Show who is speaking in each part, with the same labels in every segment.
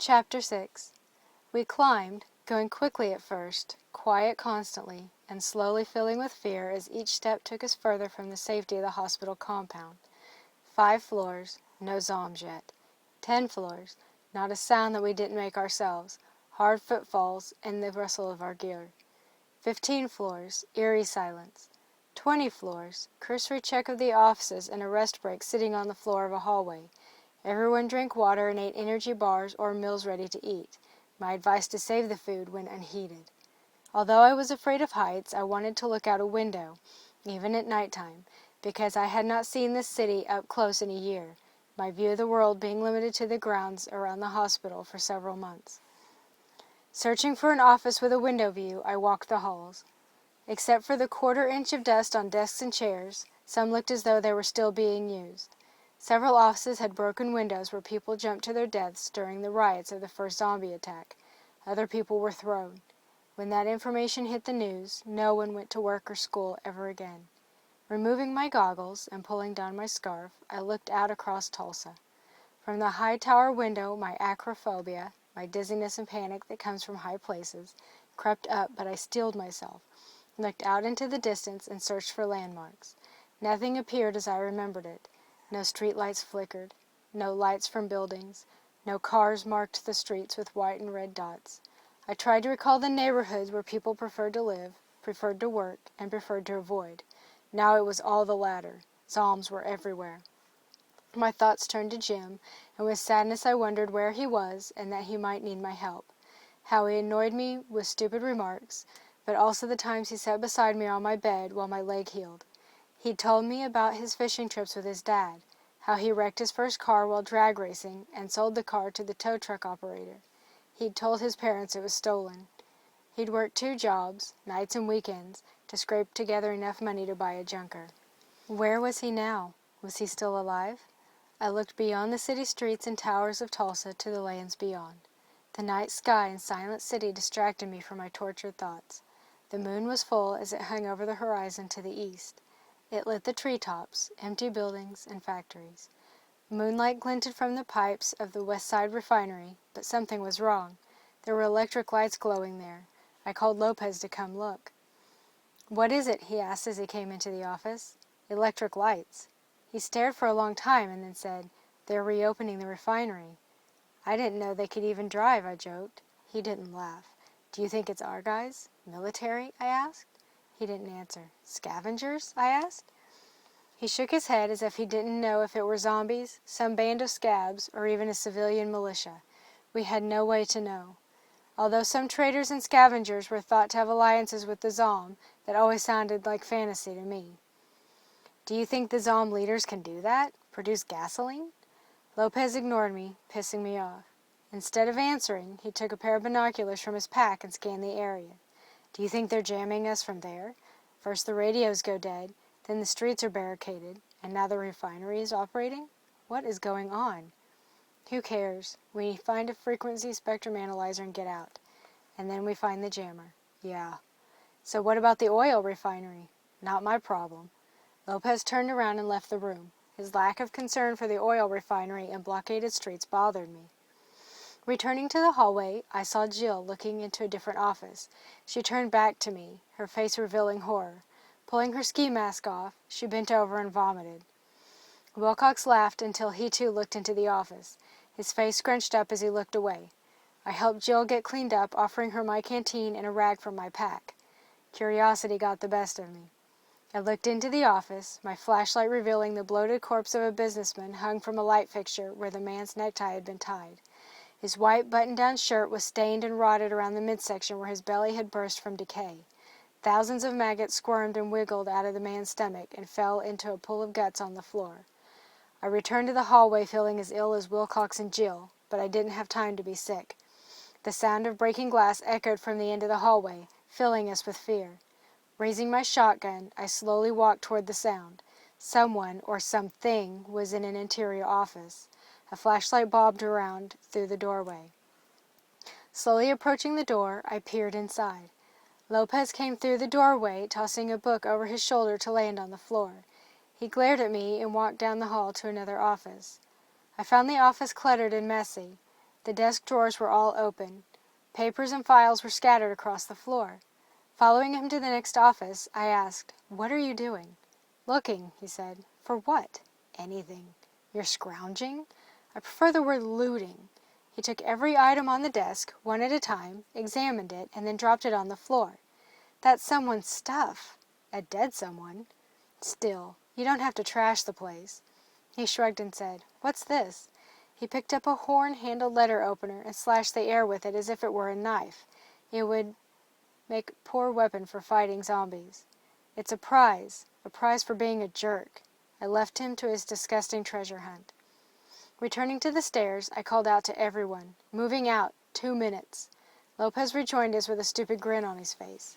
Speaker 1: Chapter 6. We climbed, going quickly at first, quiet constantly, and slowly filling with fear as each step took us further from the safety of the hospital compound. 5 floors, no zombs yet. 10 floors, not a sound that we didn't make ourselves, hard footfalls and the rustle of our gear. 15 floors, eerie silence. 20 floors, cursory check of the offices and a rest break sitting on the floor of a hallway. Everyone drank water and ate energy bars or meals ready to eat. My advice to save the food when unheated. Although I was afraid of heights, I wanted to look out a window, even at nighttime, because I had not seen this city up close in a year, my view of the world being limited to the grounds around the hospital for several months. Searching for an office with a window view, I walked the halls. Except for the quarter-inch of dust on desks and chairs, some looked as though they were still being used. Several offices had broken windows where people jumped to their deaths during the riots of the first zombie attack. Other people were thrown. When that information hit the news, no one went to work or school ever again. Removing my goggles and pulling down my scarf, I looked out across Tulsa. From the high tower window, my acrophobia, my dizziness and panic that comes from high places, crept up, but I steeled myself, looked out into the distance and searched for landmarks. Nothing appeared as I remembered it. No streetlights flickered, no lights from buildings, no cars marked the streets with white and red dots. I tried to recall the neighborhoods where people preferred to live, preferred to work, and preferred to avoid. Now it was all the latter. Zombs were everywhere. My thoughts turned to Jim, and with sadness I wondered where he was and that he might need my help. How he annoyed me with stupid remarks, but also the times he sat beside me on my bed while my leg healed. He'd told me about his fishing trips with his dad, how he wrecked his first car while drag racing and sold the car to the tow truck operator. He'd told his parents it was stolen. He'd worked 2 jobs, nights and weekends, to scrape together enough money to buy a junker. Where was he now? Was he still alive? I looked beyond the city streets and towers of Tulsa to the lands beyond. The night sky and silent city distracted me from my tortured thoughts. The moon was full as it hung over the horizon to the east. It lit the treetops, empty buildings, and factories. Moonlight glinted from the pipes of the West Side refinery, but something was wrong. There were electric lights glowing there. I called Lopez to come look. "What is it?" he asked as he came into the office. "Electric lights." He stared for a long time and then said, "They're reopening the refinery." "I didn't know they could even drive," I joked. He didn't laugh. "Do you think it's our guys? Military?" I asked. He didn't answer. "Scavengers?" I asked. He shook his head as if he didn't know if it were zombies, some band of scabs, or even a civilian militia. We had no way to know. Although some traitors and scavengers were thought to have alliances with the Zom, that always sounded like fantasy to me. "Do you think the Zom leaders can do that? Produce gasoline?" Lopez ignored me, pissing me off. Instead of answering, he took a pair of binoculars from his pack and scanned the area. "Do you think they're jamming us from there? First the radios go dead, then the streets are barricaded, and now the refinery is operating? What is going on?" "Who cares? We find a frequency spectrum analyzer and get out. And then we find the jammer." "Yeah." "So what about the oil refinery?" "Not my problem." Lopez turned around and left the room. His lack of concern for the oil refinery and blockaded streets bothered me. Returning to the hallway, I saw Jill looking into a different office. She turned back to me, her face revealing horror. Pulling her ski mask off, she bent over and vomited. Wilcox laughed until he too looked into the office. His face scrunched up as he looked away. I helped Jill get cleaned up, offering her my canteen and a rag from my pack. Curiosity got the best of me. I looked into the office, my flashlight revealing the bloated corpse of a businessman hung from a light fixture where the man's necktie had been tied. His white button-down shirt was stained and rotted around the midsection where his belly had burst from decay. Thousands of maggots squirmed and wiggled out of the man's stomach and fell into a pool of guts on the floor. I returned to the hallway feeling as ill as Wilcox and Jill, but I didn't have time to be sick. The sound of breaking glass echoed from the end of the hallway, filling us with fear. Raising my shotgun, I slowly walked toward the sound. Someone, or something, was in an interior office. A flashlight bobbed around through the doorway. Slowly approaching the door, I peered inside. Lopez came through the doorway, tossing a book over his shoulder to land on the floor. He glared at me and walked down the hall to another office. I found the office cluttered and messy. The desk drawers were all open. Papers and files were scattered across the floor. Following him to the next office, I asked, "What are you doing?" "Looking," he said. "For what?" "Anything." "You're scrounging?" "I prefer the word looting." He took every item on the desk, one at a time, examined it, and then dropped it on the floor. "That's someone's stuff." "A dead someone." "Still, you don't have to trash the place." He shrugged and said, "What's this?" He picked up a horn-handled letter opener and slashed the air with it as if it were a knife. It would make a poor weapon for fighting zombies. "It's a prize for being a jerk." I left him to his disgusting treasure hunt. Returning to the stairs, I called out to everyone, "Moving out, 2 minutes." Lopez rejoined us with a stupid grin on his face.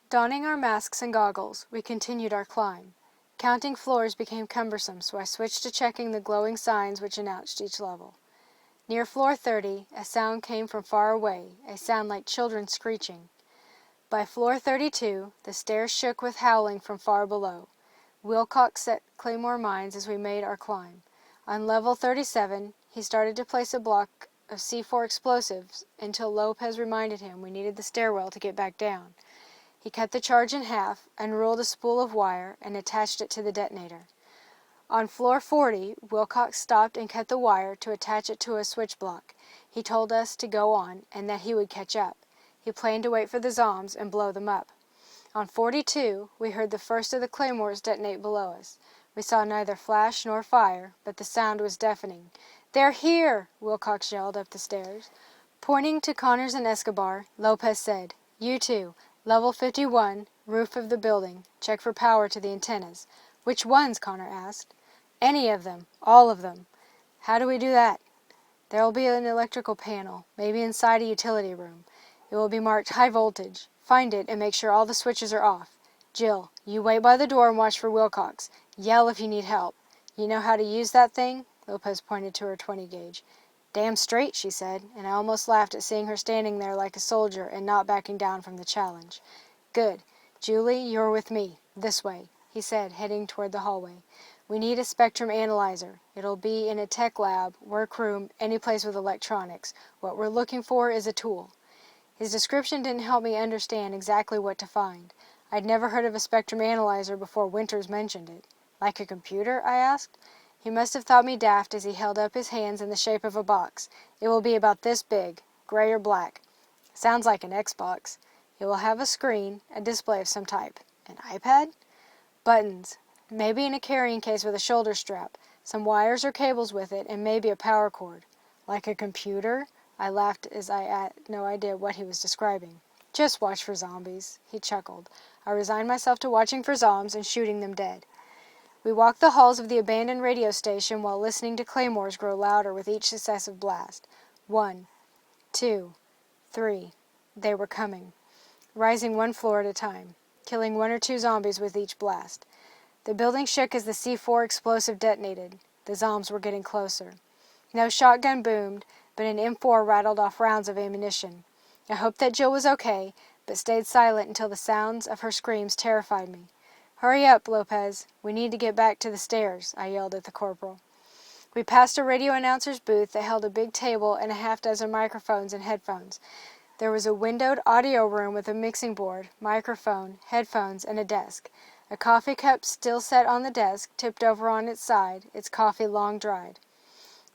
Speaker 1: Donning our masks and goggles, we continued our climb. Counting floors became cumbersome, so I switched to checking the glowing signs which announced each level. Near floor 30, a sound came from far away, a sound like children screeching. By floor 32, the stairs shook with howling from far below. Wilcox set claymore mines as we made our climb. On level 37, he started to place a block of C4 explosives until Lopez reminded him we needed the stairwell to get back down. He cut the charge in half, unrolled a spool of wire, and attached it to the detonator. On floor 40, Wilcox stopped and cut the wire to attach it to a switch block. He told us to go on and that he would catch up. He planned to wait for the zombs and blow them up. On 42, we heard the first of the claymores detonate below us. We saw neither flash nor fire, but the sound was deafening. "They're here!" Wilcox yelled up the stairs. Pointing to Connors and Escobar, Lopez said, "You two, level 51, roof of the building. Check for power to the antennas." "Which ones?" Connor asked. "Any of them. All of them." "How do we do that?" "There will be an electrical panel, maybe inside a utility room. It will be marked high voltage. Find it and make sure all the switches are off. Jill, you wait by the door and watch for Wilcox. Yell if you need help. You know how to use that thing?" Lopez pointed to her 20 gauge. "Damn straight," she said, and I almost laughed at seeing her standing there like a soldier and not backing down from the challenge. "Good. Julie, you're with me. This way," he said, heading toward the hallway. "We need a spectrum analyzer. It'll be in a tech lab, workroom, any place with electronics. What we're looking for is a tool." His description didn't help me understand exactly what to find. I'd never heard of a spectrum analyzer before Winters mentioned it. "Like a computer?" I asked. He must have thought me daft as he held up his hands in the shape of a box. "It will be about this big, gray or black." "Sounds like an Xbox." "It will have a screen, a display of some type." "An iPad?" "Buttons. Maybe in a carrying case with a shoulder strap. Some wires or cables with it, and maybe a power cord." "Like a computer?" I laughed as I had no idea what he was describing. "Just watch for zombies." He chuckled. I resigned myself to watching for zombs and shooting them dead. We walked the halls of the abandoned radio station while listening to claymores grow louder with each successive blast. 1, 2, 3. They were coming, rising one floor at a time, killing 1 or 2 zombies with each blast. The building shook as the C4 explosive detonated. The zombs were getting closer. No shotgun boomed, but an M4 rattled off rounds of ammunition. I hoped that Jill was okay, but stayed silent until the sounds of her screams terrified me. "Hurry up, Lopez. We need to get back to the stairs," I yelled at the corporal. We passed a radio announcer's booth that held a big table and a half-dozen microphones and headphones. There was a windowed audio room with a mixing board, microphone, headphones, and a desk. A coffee cup still set on the desk, tipped over on its side, its coffee long dried.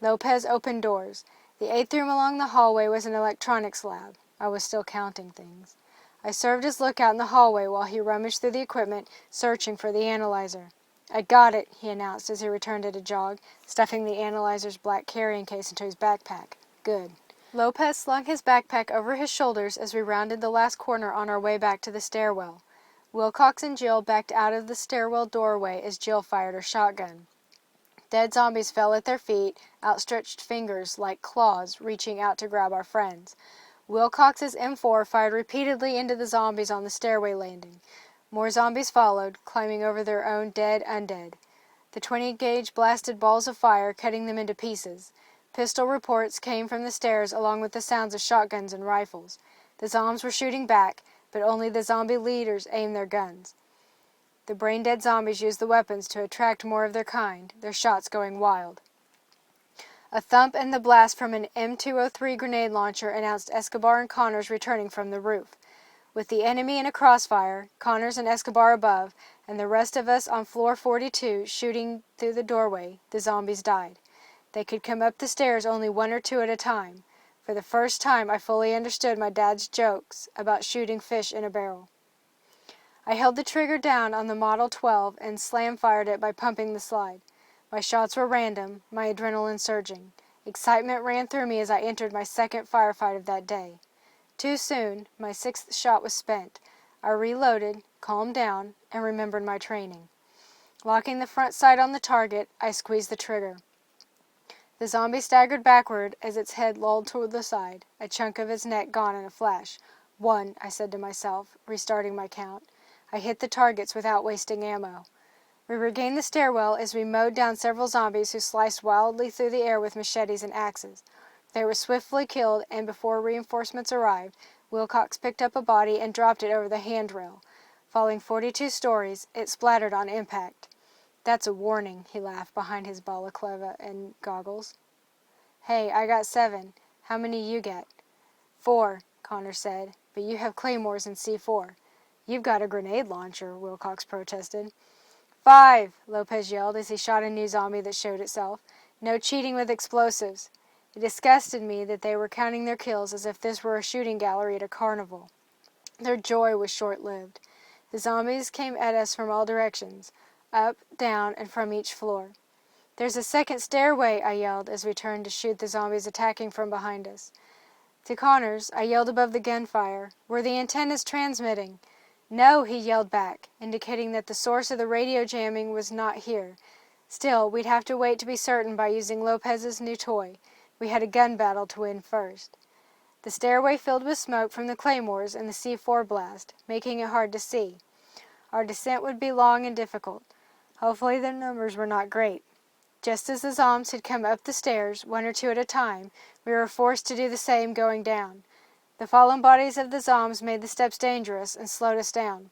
Speaker 1: Lopez opened doors. The 8th room along the hallway was an electronics lab. I was still counting things. I served as lookout in the hallway while he rummaged through the equipment, searching for the analyzer. "I got it," he announced as he returned at a jog, stuffing the analyzer's black carrying case into his backpack. "Good." Lopez slung his backpack over his shoulders as we rounded the last corner on our way back to the stairwell. Wilcox and Jill backed out of the stairwell doorway as Jill fired her shotgun. Dead zombies fell at their feet, outstretched fingers like claws reaching out to grab our friends. Wilcox's M4 fired repeatedly into the zombies on the stairway landing. More zombies followed, climbing over their own dead undead. The 20-gauge blasted balls of fire, cutting them into pieces. Pistol reports came from the stairs along with the sounds of shotguns and rifles. The zombs were shooting back, but only the zombie leaders aimed their guns. The brain-dead zombies used the weapons to attract more of their kind, their shots going wild. A thump and the blast from an M203 grenade launcher announced Escobar and Connors returning from the roof. With the enemy in a crossfire, Connors and Escobar above, and the rest of us on floor 42 shooting through the doorway, the zombies died. They could come up the stairs only one or two at a time. For the first time, I fully understood my dad's jokes about shooting fish in a barrel. I held the trigger down on the Model 12 and slam-fired it by pumping the slide. My shots were random, my adrenaline surging. Excitement ran through me as I entered my second firefight of that day. Too soon, my sixth shot was spent. I reloaded, calmed down, and remembered my training. Locking the front sight on the target, I squeezed the trigger. The zombie staggered backward as its head lolled toward the side, a chunk of its neck gone in a flash. 1, I said to myself, restarting my count. I hit the targets without wasting ammo. We regained the stairwell as we mowed down several zombies who sliced wildly through the air with machetes and axes. They were swiftly killed, and before reinforcements arrived, Wilcox picked up a body and dropped it over the handrail. Falling 42 stories, it splattered on impact. "That's a warning," he laughed behind his balaclava and goggles. "Hey, I got 7. How many you get?" 4, Connor said, "but you have claymores and C4. "You've got a grenade launcher," Wilcox protested. 5, Lopez yelled as he shot a new zombie that showed itself. "No cheating with explosives." It disgusted me that they were counting their kills as if this were a shooting gallery at a carnival. Their joy was short-lived. The zombies came at us from all directions, up, down, and from each floor. "There's a second stairway," I yelled as we turned to shoot the zombies attacking from behind us. To Connors, I yelled above the gunfire, "Were the antennas transmitting?" "No," he yelled back, indicating that the source of the radio jamming was not here. Still, we'd have to wait to be certain by using Lopez's new toy. We had a gun battle to win first. The stairway filled with smoke from the claymores and the C4 blast, making it hard to see. Our descent would be long and difficult. Hopefully the numbers were not great. Just as the zombs had come up the stairs, one or two at a time, we were forced to do the same going down. The fallen bodies of the zombs made the steps dangerous and slowed us down.